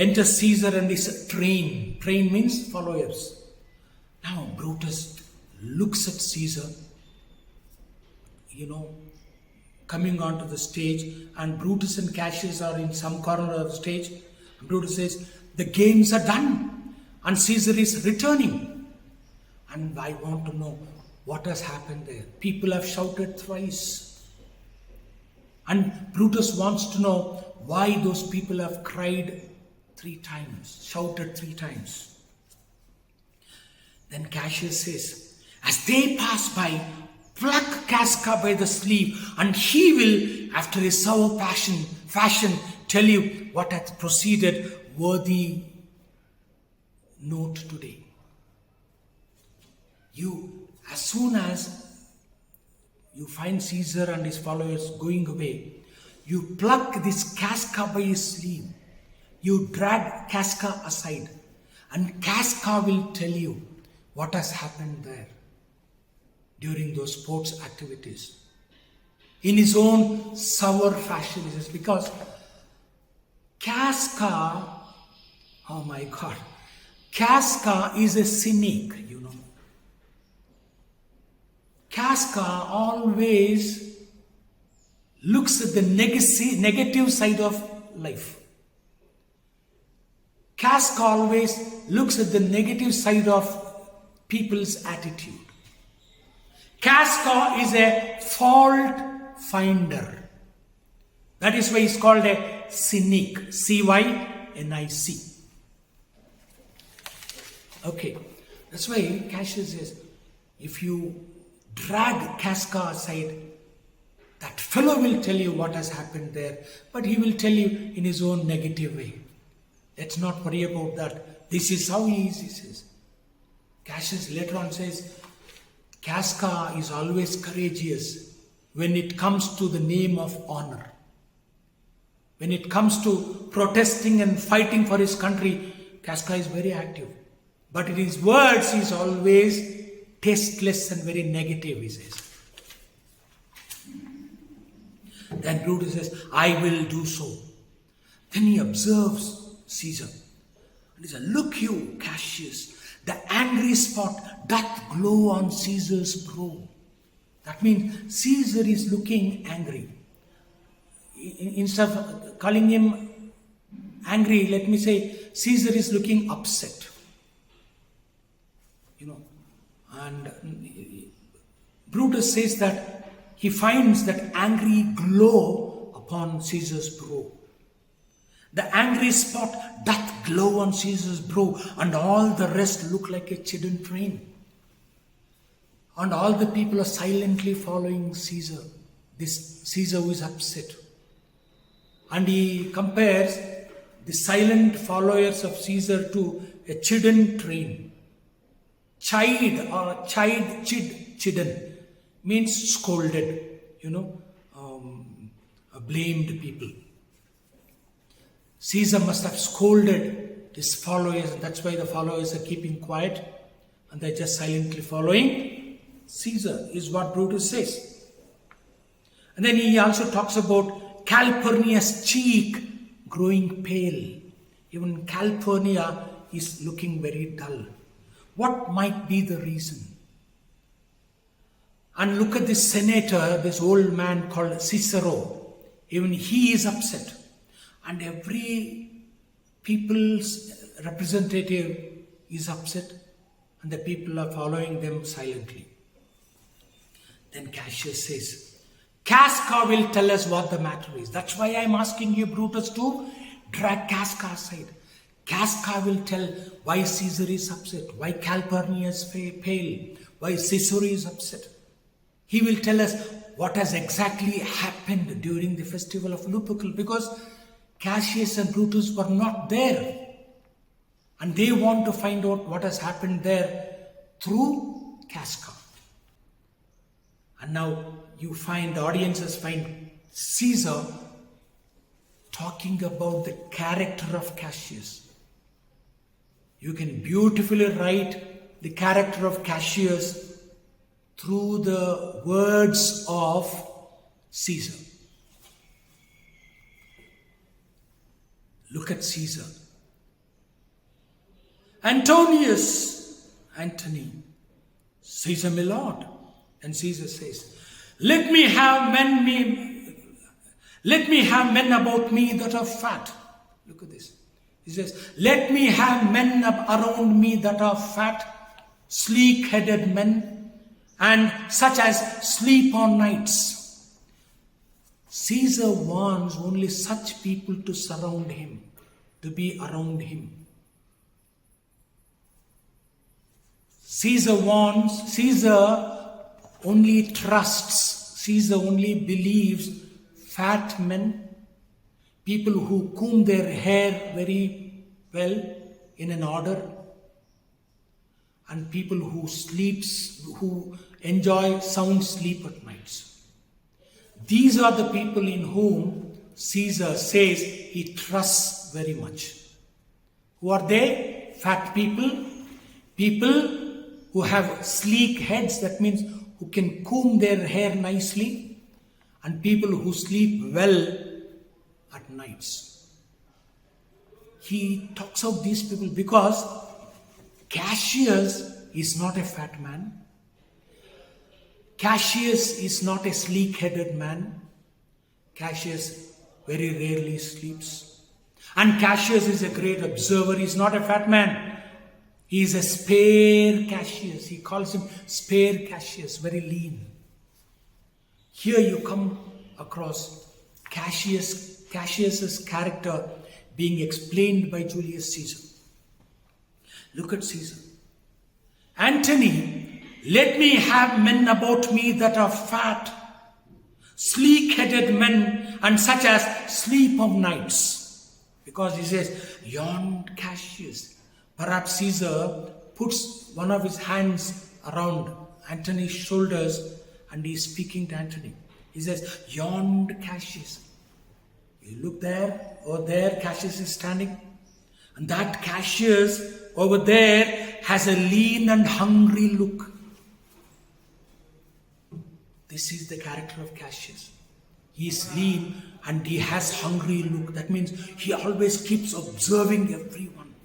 enters Caesar and his train. Train means followers. Now Brutus looks at Caesar, coming onto the stage, and Brutus and Cassius are in some corner of the stage. And Brutus says, the games are done and Caesar is returning. And I want to know what has happened there. People have shouted thrice. And Brutus wants to know why those people have cried 3 times, shouted 3 times. Then Cassius says, as they pass by, pluck Casca by the sleeve, and he will, after his sour fashion, tell you what hath proceeded, worthy note today. As soon as you find Caesar and his followers going away, you pluck this Casca by his sleeve. You drag Casca aside, and Casca will tell you what has happened there during those sports activities. In his own sour fashion, he says, because Casca, oh my God, Casca is a cynic, Casca always looks at the negative side of life. Casca always looks at the negative side of people's attitude. Casca is a fault finder. That is why he's called a cynic. C-Y-N-I-C. Okay. That's why Cassius says, if you drag Casca aside, that fellow will tell you what has happened there, but he will tell you in his own negative way. Let's not worry about that. This is how he is, he says. Cassius later on says, Casca is always courageous when it comes to the name of honor. When it comes to protesting and fighting for his country, Casca is very active. But in his words, he is always tasteless and very negative, he says. Then Brutus says, I will do so. Then he observes Caesar. And he says, look you, Cassius, the angry spot doth glow on Caesar's brow. That means Caesar is looking angry. Instead of calling him angry, let me say Caesar is looking upset. And Brutus says that he finds that angry glow upon Caesar's brow. The angry spot doth glow on Caesar's brow, and all the rest look like a chidden train. And all the people are silently following Caesar, this Caesar who is upset. And he compares the silent followers of Caesar to a chidden train. Chidden means scolded, blamed people. Caesar must have scolded his followers, and that's why the followers are keeping quiet and they're just silently following Caesar, is what Brutus says. And then he also talks about Calpurnia's cheek growing pale. Even Calpurnia is looking very dull. What might be the reason? And look at this senator, this old man called Cicero. Even he is upset. And every people's representative is upset. And the people are following them silently. Then Cassius says, Casca will tell us what the matter is. That's why I'm asking you, Brutus, to drag Casca aside. Casca will tell why Caesar is upset, why Calpurnia is pale, why Cicero is upset. He will tell us what has exactly happened during the festival of Lupercal, because Cassius and Brutus were not there. And they want to find out what has happened there through Casca. And now you find, the audiences find Caesar talking about the character of Cassius. You can beautifully write the character of Cassius through the words of Caesar. Look at Caesar. Antony, Caesar my lord. And Caesar says, let me have men about me that are fat. Look at this. He says, let me have men around me that are fat, sleek-headed men, and such as sleep on nights. Caesar wants only such people to surround him, to be around him. Caesar only trusts, Caesar only believes fat men, people who comb their hair very well in an order, and people who enjoy sound sleep at nights. These are the people in whom Caesar says he trusts very much. Who are they? Fat people, people who have sleek heads, that means who can comb their hair nicely, and people who sleep well at nights. He talks of these people because Cassius is not a fat man. Cassius is not a sleek-headed man. Cassius very rarely sleeps. And Cassius is a great observer. He is not a fat man. He is a spare Cassius. He calls him spare Cassius, very lean. Here you come across Cassius's character being explained by Julius Caesar. Look at Caesar. Antony, let me have men about me that are fat, sleek-headed men, and such as sleep of nights. Because he says, yon Cassius. Perhaps Caesar puts one of his hands around Antony's shoulders and he is speaking to Antony. He says, yond Cassius. You look there, over there, Cassius is standing. And that Cassius over there has a lean and hungry look. This is the character of Cassius. He is lean and he has hungry look. That means he always keeps observing everyone.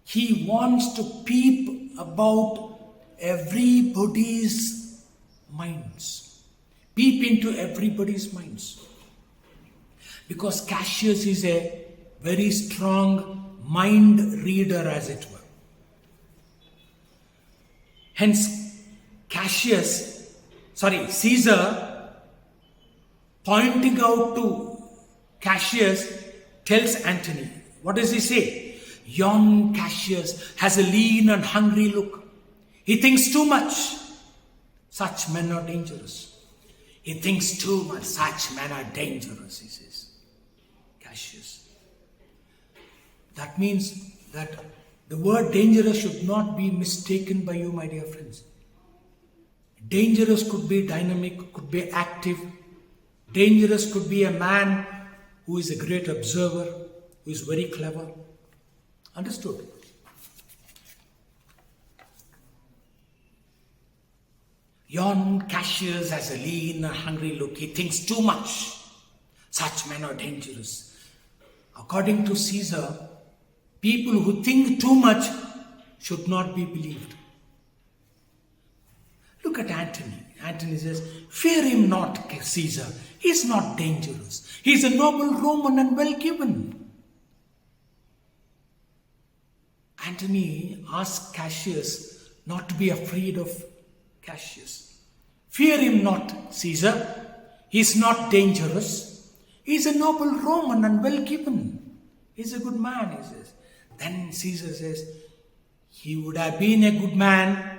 He wants to peep about everybody's minds. Peep into everybody's minds. Because Cassius is a very strong mind reader, as it were. Hence, Caesar, pointing out to Cassius, tells Antony, what does he say? Yon Cassius has a lean and hungry look. He thinks too much. Such men are dangerous. He thinks too much. Such men are dangerous, he says. Cassius. That means that the word dangerous should not be mistaken by you, my dear friends. Dangerous could be dynamic, could be active. Dangerous could be a man who is a great observer, who is very clever. Understood? Yon Cassius has a lean and hungry look. He thinks too much. Such men are dangerous. According to Caesar, people who think too much should not be believed. Look at Antony. Antony says, fear him not, Caesar. He is not dangerous. He is a noble Roman and well given. Antony asks Cassius not to be afraid of Cassius. Fear him not, Caesar. He is not dangerous. He is a noble Roman and well given. He is a good man, he says. Then Caesar says, he would have been a good man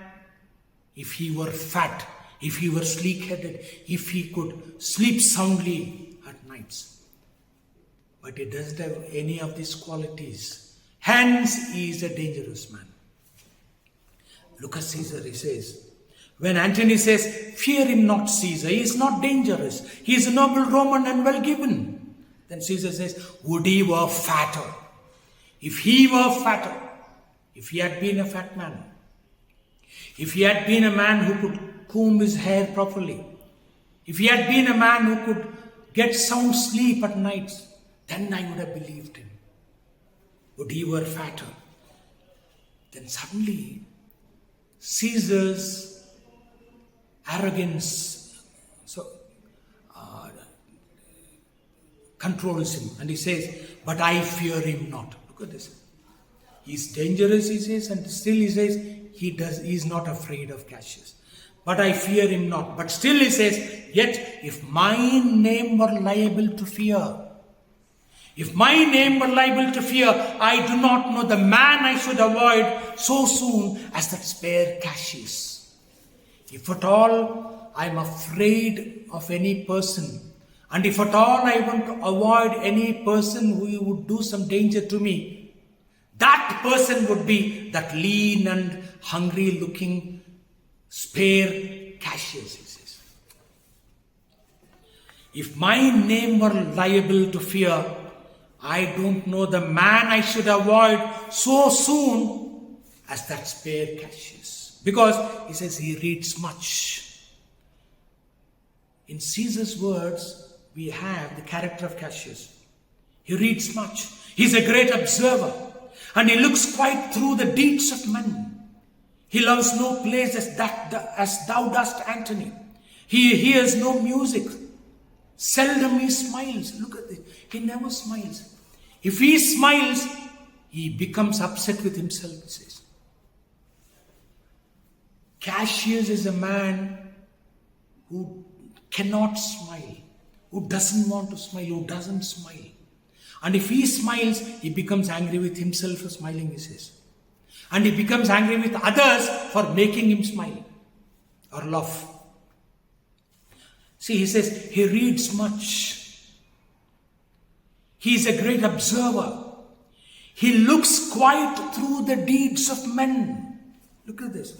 if he were fat, if he were sleek-headed, if he could sleep soundly at nights. But he doesn't have any of these qualities. Hence, he is a dangerous man. Look at Caesar, he says. When Antony says, fear him not, Caesar, he is not dangerous. He is a noble Roman and well given. Then Caesar says, would he were fatter. If he were fatter, if he had been a fat man, if he had been a man who could comb his hair properly, if he had been a man who could get sound sleep at nights, then I would have believed him. would he were fatter. Then suddenly, Caesar's arrogance controls him, and he says, but I fear him not. Look at this. He's dangerous, he says, and still he says, he's not afraid of Cassius. But I fear him not. But still he says, yet if my name were liable to fear, I do not know the man I should avoid so soon as that spare Cassius. If at all I am afraid of any person, and if at all I want to avoid any person who would do some danger to me, that person would be that lean and hungry looking spare Cassius, he says. If my name were liable to fear, I don't know the man I should avoid so soon as that spare Cassius. Because he says he reads much. In Caesar's words, we have the character of Cassius. He reads much. He's a great observer. And he looks quite through the deeds of men. He loves no place as thou dost, Antony. He hears no music. Seldom he smiles. Look at this. He never smiles. If he smiles, he becomes upset with himself, he says. Cassius is a man who cannot smile, who doesn't want to smile, who doesn't smile. And if he smiles, he becomes angry with himself for smiling, he says. And he becomes angry with others for making him smile or laugh. See, he says, he reads much. He is a great observer. He looks quite through the deeds of men. Look at this.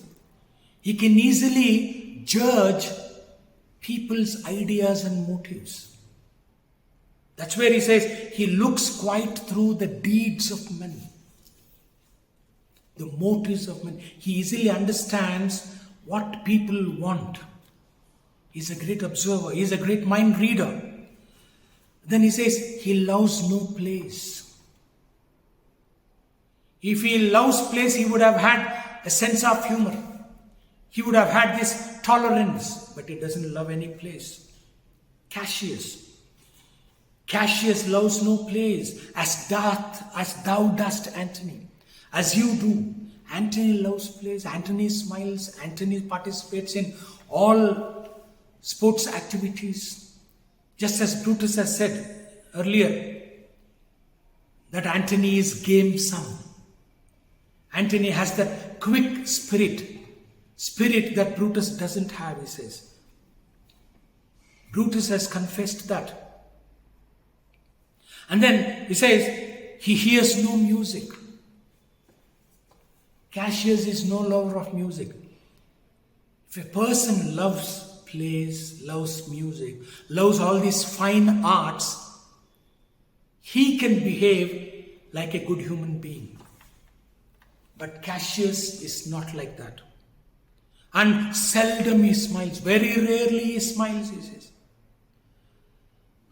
He can easily judge people's ideas and motives. That's where he says he looks quite through the deeds of men, the motives of men. He easily understands what people want. He's a great observer. He's a great mind reader. Then he says he loves no place. If he loves place, he would have had a sense of humor. He would have had this tolerance, but he doesn't love any place. Cassius loves no place, as thou dost, Antony. As you do. Antony loves place. Antony smiles. Antony participates in all sports activities. Just as Brutus has said earlier, that Antony is gamesome. Antony has that quick spirit that Brutus doesn't have, he says. Brutus has confessed that. And then he says, he hears no music. Cassius is no lover of music. If a person loves plays, loves music, loves all these fine arts, he can behave like a good human being. But Cassius is not like that. And seldom he smiles. Very rarely he smiles, he says.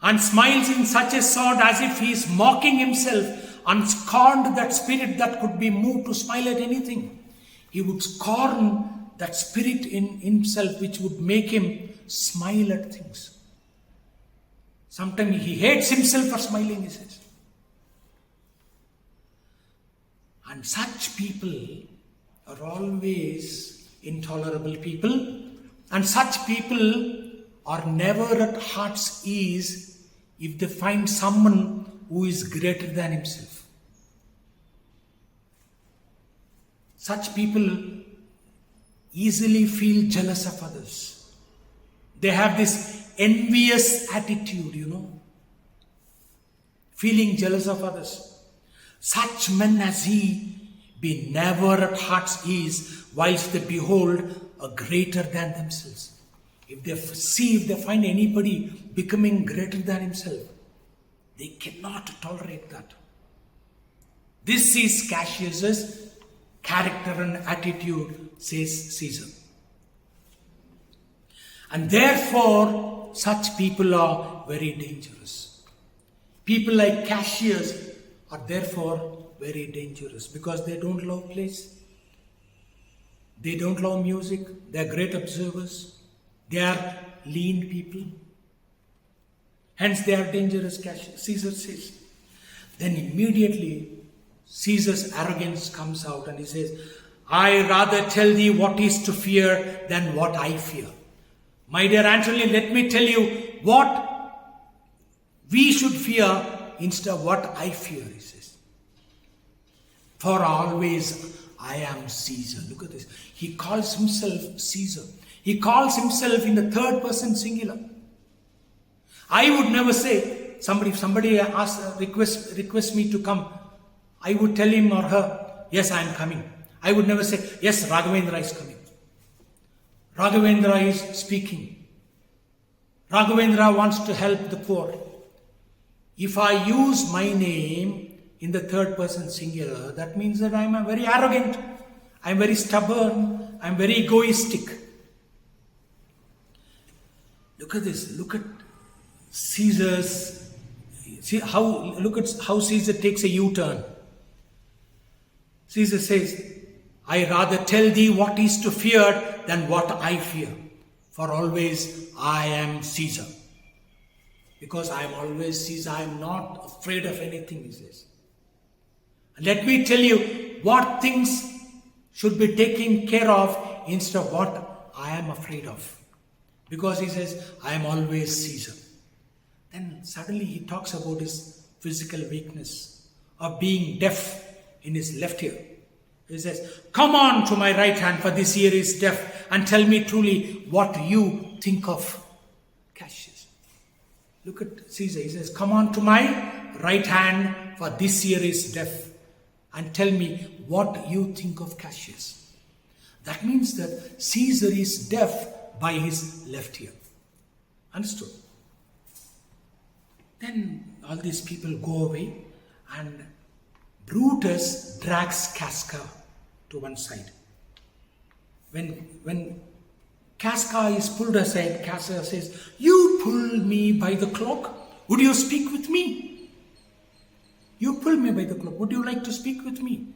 And smiles in such a sort as if he is mocking himself and scorned that spirit that could be moved to smile at anything. He would scorn that spirit in himself which would make him smile at things. Sometimes he hates himself for smiling, he says. And such people are always intolerable people, and such people are never at heart's ease if they find someone who is greater than himself. Such people easily feel jealous of others. They have this envious attitude, feeling jealous of others. Such men as he be never at heart's ease whilst they behold a greater than themselves. If they find anybody becoming greater than himself, they cannot tolerate that. This is Cassius's character and attitude, says Caesar. And therefore, such people are very dangerous. People like Cassius are therefore very dangerous because they don't love plays. They don't love music. They are great observers. They are lean people. Hence they are dangerous, Caesar says. Then immediately Caesar's arrogance comes out and he says, I rather tell thee what is to fear than what I fear. My dear Anthony, let me tell you what we should fear instead of what I fear, he says. For always I am Caesar. Look at this. He calls himself Caesar. He calls himself in the third person singular. I would never say, if somebody requests me to come, I would tell him or her, yes, I am coming. I would never say, yes, Raghavendra is coming. Raghavendra is speaking. Raghavendra wants to help the poor. If I use my name in the third person singular, that means that I am very arrogant, I am very stubborn, I am very egoistic. Look at this. Look at Caesar's. Look at how Caesar takes a U-turn. Caesar says, I rather tell thee what is to fear than what I fear. For always I am Caesar. Because I am always Caesar, I am not afraid of anything, he says. And let me tell you what things should be taken care of instead of what I am afraid of. Because he says, I am always Caesar. Then suddenly he talks about his physical weakness of being deaf in his left ear. He says, come on to my right hand, for this ear is deaf, and tell me truly what you think of Cassius. Look at Caesar. He says, come on to my right hand, for this ear is deaf, and tell me what you think of Cassius. That means that Caesar is deaf by his left ear. Understood? Then all these people go away and Brutus drags Casca to one side. When Casca is pulled aside, Casca says, you pull me by the cloak. Would you speak with me? You pull me by the cloak. Would you like to speak with me?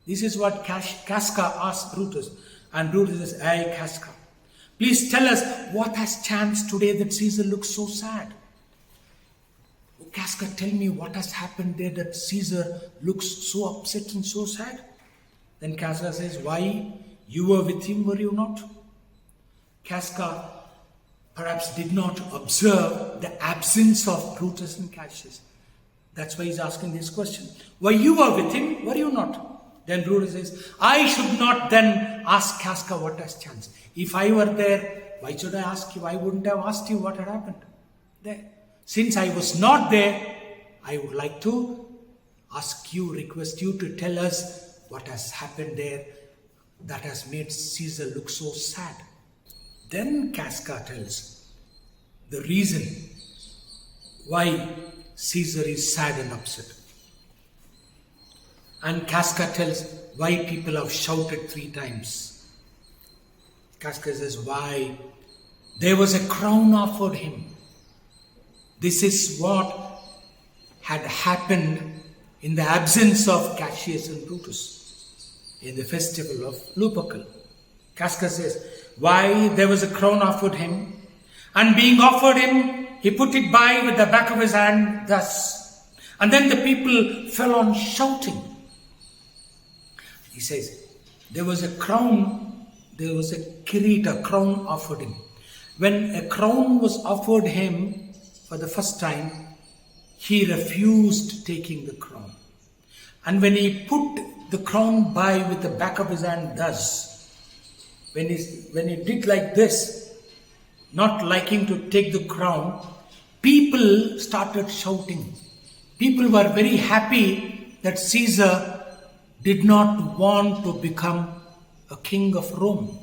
This is what Casca asks Brutus. And Brutus says, hey Casca, please tell us what has chanced today that Caesar looks so sad. Oh, Casca, tell me what has happened there that Caesar looks so upset and so sad. Then Casca says, why? You were with him, were you not? Casca perhaps did not observe the absence of Brutus and Cassius. That's why he's asking this question. Why you were with him, were you not? Then Brutus says, I should not then ask Casca what has chanced. If I were there, why should I ask you? I wouldn't have asked you what had happened there. Since I was not there, I would like to request you to tell us what has happened there that has made Caesar look so sad. Then Casca tells the reason why Caesar is sad and upset. And Casca tells why people have shouted 3 times. Casca says, why? There was a crown offered him. This is what had happened in the absence of Cassius and Brutus in the festival of Lupercal. Casca says, why there was a crown offered him, and being offered him, he put it by with the back of his hand thus. And then the people fell on shouting. He says, there was a crown, there was a kirita, crown offered him. When a crown was offered him for the first time, he refused taking the crown. And when he put the crown by with the back of his hand thus, when he did like this, not liking to take the crown, people started shouting. People were very happy that Caesar did not want to become a king of Rome.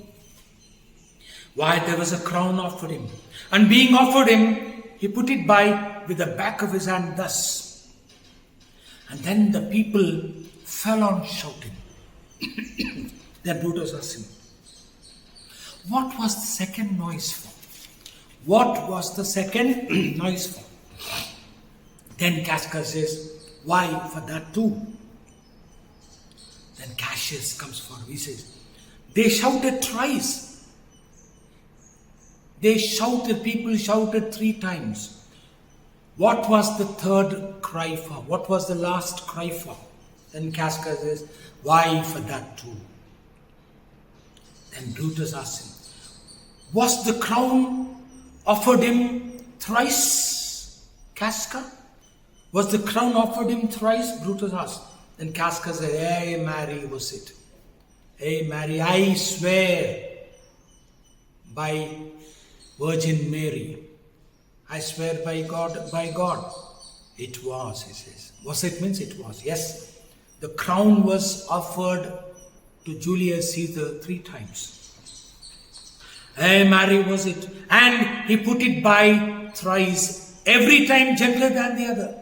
Why? There was a crown offered him. And being offered him, he put it by with the back of his hand thus. And then the people fell on shouting. Then Brutus asked him, what was the second noise for? What was the second noise for? Then Casca says, why for that too? Then Cassius comes forward. He says, they shouted thrice. People shouted 3 times. What was the third cry for? What was the last cry for? Then Casca says, why for that too? Then Brutus asked him, was the crown offered him thrice? Casca? Was the crown offered him thrice? Brutus asked. Then Casca said, hey Mary, was it? Hey Mary, I swear by Virgin Mary. I swear by God. It was, he says. Was it means it was. Yes. The crown was offered to Julius Caesar 3 times. Hey Mary, was it? And he put it by thrice, every time gentler than the other.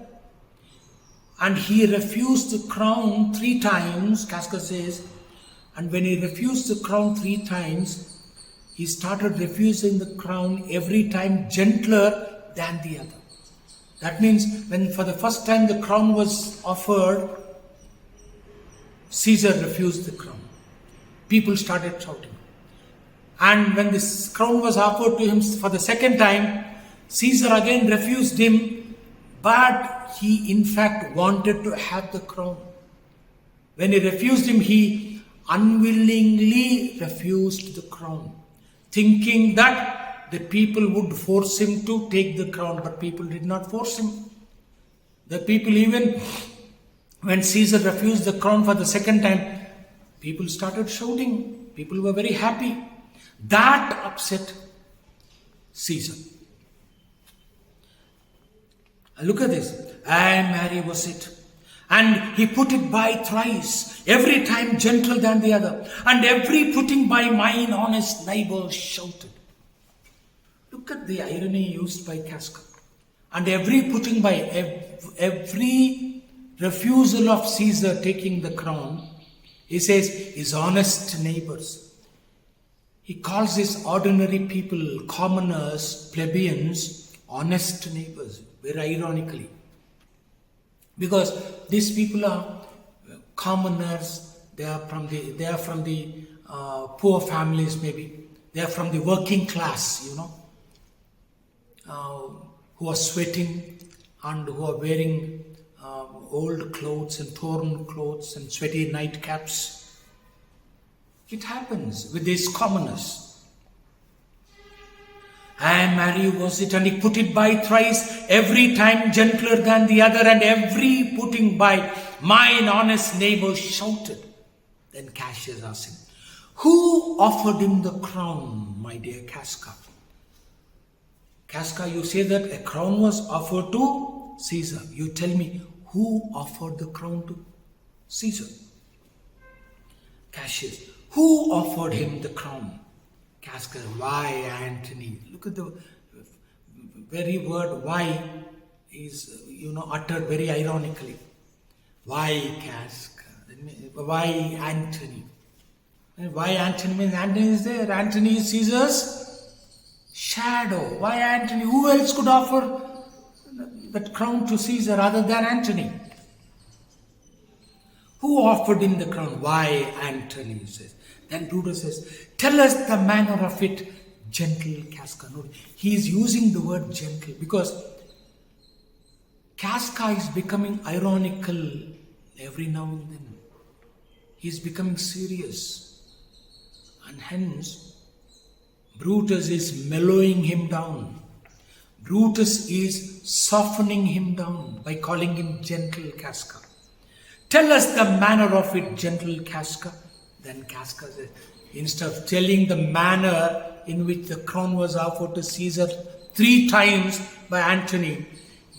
And he refused the crown 3 times, Casca says. And when he refused the crown 3 times, he started refusing the crown every time gentler than the other. That means when for the first time the crown was offered, Caesar refused the crown. People started shouting. And when this crown was offered to him for the second time, Caesar again refused him, but he in fact wanted to have the crown. When he refused him, he unwillingly refused the crown, thinking that the people would force him to take the crown, but people did not force him. The people, even when Caesar refused the crown for the second time, people started shouting. People were very happy. That upset Caesar. Look at this. And Mary was it. And he put it by thrice, every time gentle than the other. And every putting by mine honest neighbor shouted. Look at the irony used by Casca. And every putting by, every refusal of Caesar taking the crown, he says, his honest neighbors. He calls these ordinary people, commoners, plebeians, honest neighbors, very ironically. Because these people are commoners, they are from the poor families maybe, they are from the working class, who are sweating and who are wearing old clothes and torn clothes and sweaty nightcaps. It happens with these commoners. And Mary was it, and he put it by thrice, every time gentler than the other, and every putting by mine honest neighbor shouted. Then Cassius asked him, who offered him the crown, my dear Casca? Casca, you say that a crown was offered to Caesar. You tell me, who offered the crown to Caesar? Cassius, who offered him the crown? Casca, why Antony? Look at the very word why is, uttered very ironically. Why Casca? Why Antony? Why Antony means Antony is there. Antony is Caesar's shadow. Why Antony? Who else could offer that crown to Caesar other than Antony? Who offered him the crown? Why Antony, says. Then Brutus says, tell us the manner of it, gentle Casca. No, he is using the word gentle because Casca is becoming ironical every now and then. He is becoming serious. And hence, Brutus is mellowing him down. Brutus is softening him down by calling him gentle Casca. Tell us the manner of it, gentle Casca. Then Casca says, instead of telling the manner in which the crown was offered to Caesar 3 times by Antony,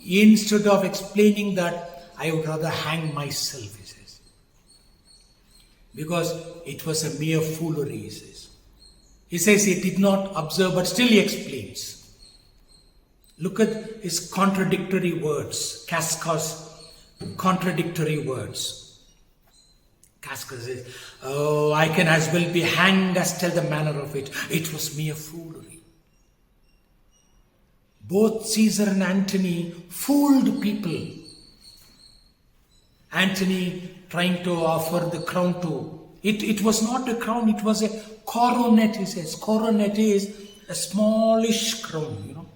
instead of explaining that, I would rather hang myself, he says. Because it was a mere foolery, he says. He says he did not observe, but still he explains. Look at his contradictory words, Casca's contradictory words. Casca says, oh, I can as well be hanged as tell the manner of it. It was mere foolery. Both Caesar and Antony fooled people. Antony trying to offer the crown to. It was not a crown, it was a coronet, he says. Coronet is a smallish crown,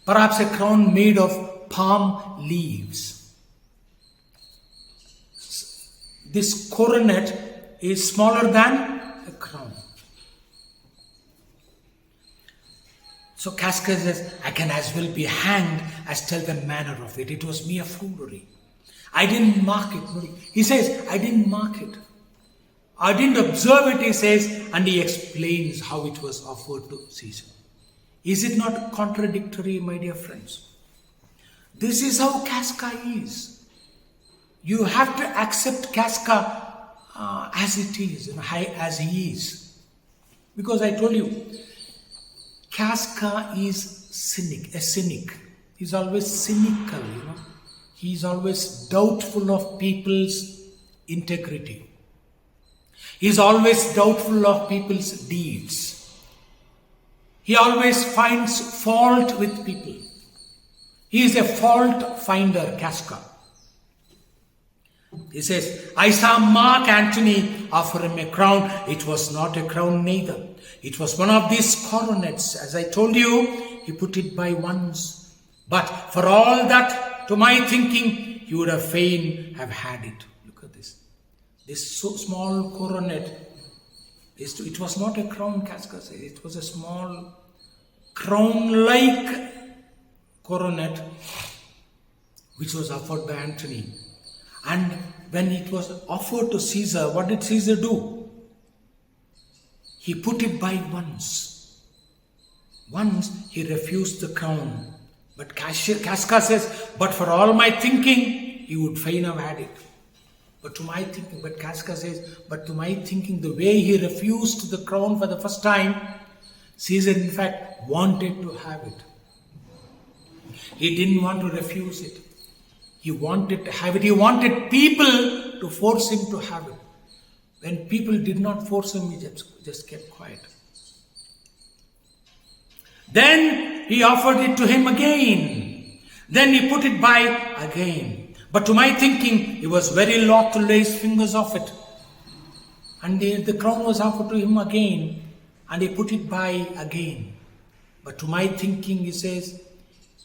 Perhaps a crown made of palm leaves. This coronet is smaller than a crown. So Casca says, I can as well be hanged as tell the manner of it. It was mere foolery. I didn't mark it. He says, I didn't mark it. I didn't observe it, he says, and he explains how it was offered to Caesar. Is it not contradictory, my dear friends? This is how Casca is. You have to accept Casca as it is, as he is. Because I told you, Casca is a cynic. He's always cynical, He's always doubtful of people's integrity. He's always doubtful of people's deeds. He always finds fault with people. He is a fault finder, Casca. He says, I saw Mark Antony offer him a crown. It was not a crown neither. It was one of these coronets. As I told you, he put it by once. But for all that, to my thinking, he would have fain have had it. Look at this. This so small coronet, it was not a crown, Casca says. It was a small crown-like coronet which was offered by Antony. And when it was offered to Caesar, what did Caesar do? He put it by once. Once he refused the crown. But Casca says, but for all my thinking, he would fain have had it. But Casca says, but to my thinking, the way he refused the crown for the first time, Caesar in fact wanted to have it. He didn't want to refuse it. He wanted to have it. He wanted people to force him to have it. When people did not force him, he just kept quiet. Then he offered it to him again. Then he put it by again. But to my thinking, he was very loth to lay his fingers off it. And the crown was offered to him again. And he put it by again. But to my thinking, he says,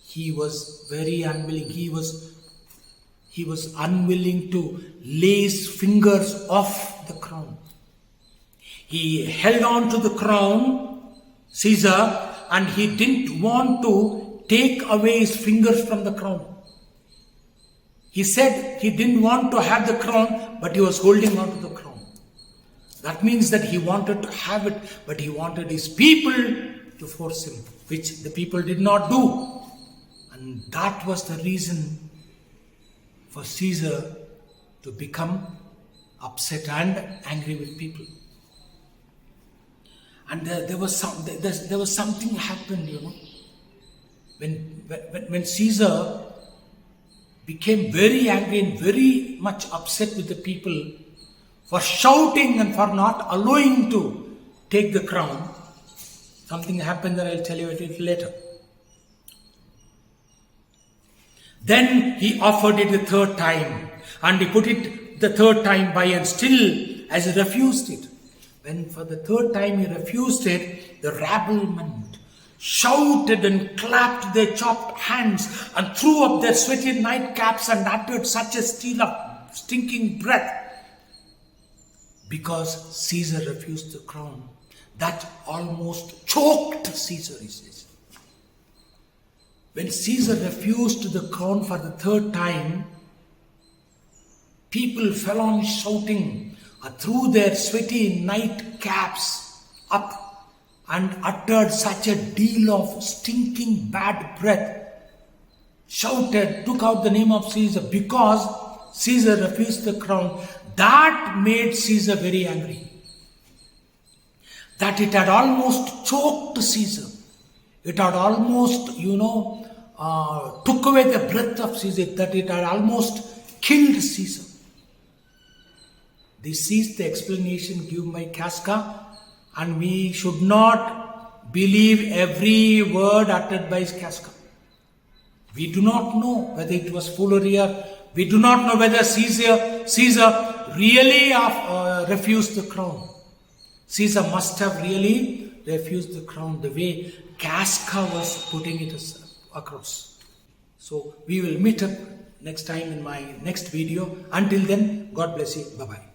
he was very unwilling. He was unwilling to lay his fingers off the crown. He held on to the crown, Caesar, and he didn't want to take away his fingers from the crown. He said he didn't want to have the crown, but he was holding on to the crown. That means that he wanted to have it, but he wanted his people to force him, which the people did not do. And that was the reason for Caesar to become upset and angry with people. And there was something happened, when Caesar became very angry and very much upset with the people for shouting and for not allowing to take the crown. Something happened that I'll tell you a little later. Then he offered it the third time, and he put it the third time by, and still as he refused it. When for the third time he refused it, the rabblement shouted and clapped their chopped hands and threw up their sweaty nightcaps and uttered such a steal of stinking breath, because Caesar refused the crown, that almost choked Caesar, he says. When Caesar refused the crown for the third time, people fell on shouting, threw their sweaty nightcaps up and uttered such a deal of stinking bad breath, shouted, took out the name of Caesar, because Caesar refused the crown. That made Caesar very angry. That it had almost choked Caesar. It had almost, took away the breath of Caesar, that it had almost killed Caesar. This is the explanation given by Casca, and we should not believe every word uttered by Casca. We do not know whether it was foolery, or we do not know whether Caesar really refused the crown. Caesar must have really refused the crown the way Casca was putting it across. So we will meet up next time in my next video. Until then, God bless you. Bye-bye.